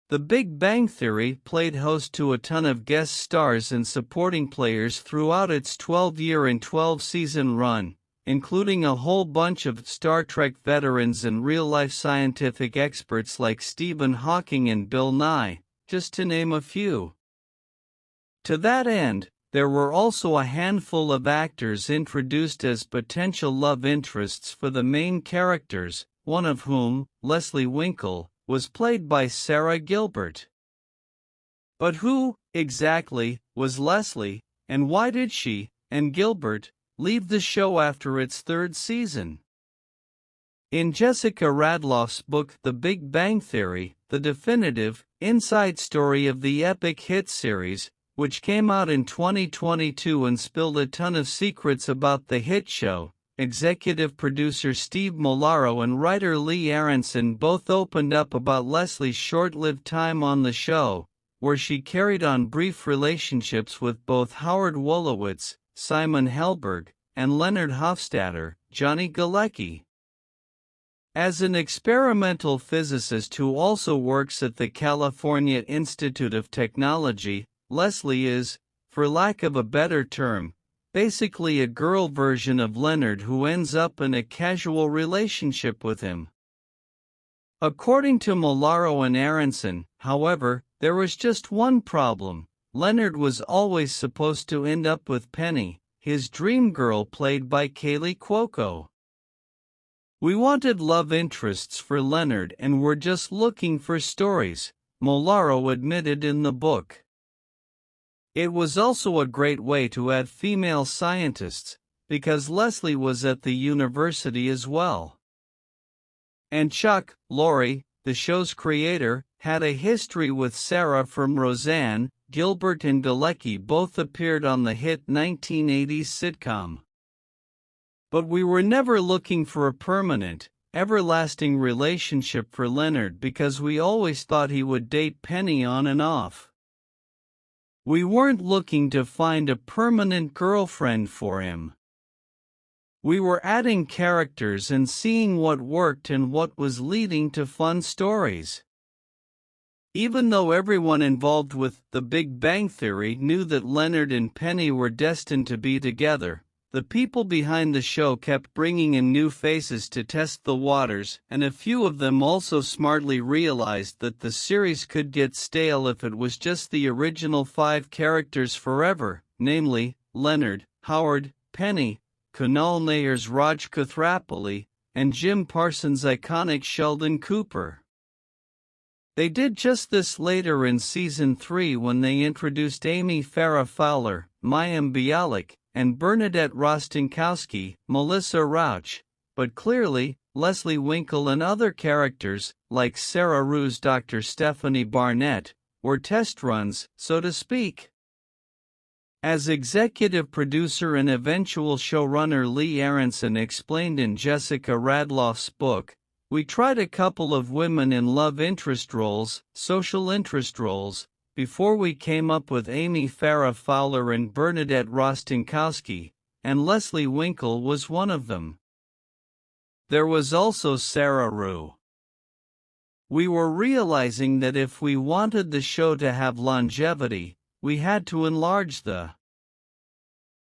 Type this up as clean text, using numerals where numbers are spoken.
The Big Bang Theory played host to a ton of guest stars and supporting players throughout its 12-year and 12-season run, including a whole bunch of Star Trek veterans and real-life scientific experts like Stephen Hawking and Bill Nye, just to name a few. To that end, there were also a handful of actors introduced as potential love interests for the main characters, one of whom, Leslie Winkle, was played by Sara Gilbert. But who, exactly, was Leslie, and why did she, and Gilbert, leave the show after its third season? In Jessica Radloff's book The Big Bang Theory, the definitive, inside story of the epic hit series, which came out in 2022 and spilled a ton of secrets about the hit show, executive producer Steve Mollaro and writer Lee Aronson both opened up about Leslie's short-lived time on the show, where she carried on brief relationships with both Howard Wolowitz, Simon Helberg, and Leonard Hofstadter, Johnny Galecki. As an experimental physicist who also works at the California Institute of Technology, Leslie is, for lack of a better term, basically a girl version of Leonard who ends up in a casual relationship with him. According to Mollaro and Aronson, however, there was just one problem. Leonard was always supposed to end up with Penny, his dream girl played by Kaylee Cuoco. We wanted love interests for Leonard and were just looking for stories, Mollaro admitted in the book. It was also a great way to add female scientists, because Leslie was at the university as well. And Chuck Lorre, the show's creator, had a history with Sarah from Roseanne. Gilbert and Galecki both appeared on the hit 1980s sitcom. But we were never looking for a permanent, everlasting relationship for Leonard because we always thought he would date Penny on and off. We weren't looking to find a permanent girlfriend for him. We were adding characters and seeing what worked and what was leading to fun stories. Even though everyone involved with The Big Bang Theory knew that Leonard and Penny were destined to be together, the people behind the show kept bringing in new faces to test the waters, and a few of them also smartly realized that the series could get stale if it was just the original 5 characters forever, namely, Leonard, Howard, Penny, Kunal Nayar's Raj Kuthrapali, and Jim Parsons' iconic Sheldon Cooper. They did just this later in Season 3 when they introduced Amy Farrah Fowler, Mayim Bialik, and Bernadette Rostenkowski, Melissa Rauch, but clearly, Leslie Winkle and other characters, like Sarah Rue's Dr. Stephanie Barnett, were test runs, so to speak. As executive producer and eventual showrunner Lee Aronson explained in Jessica Radloff's book, we tried a couple of women in love interest roles, social interest roles, before we came up with Amy Farrah Fowler and Bernadette Rostenkowski, and Leslie Winkle was one of them. There was also Sarah Rue. We were realizing that if we wanted the show to have longevity, we had to enlarge the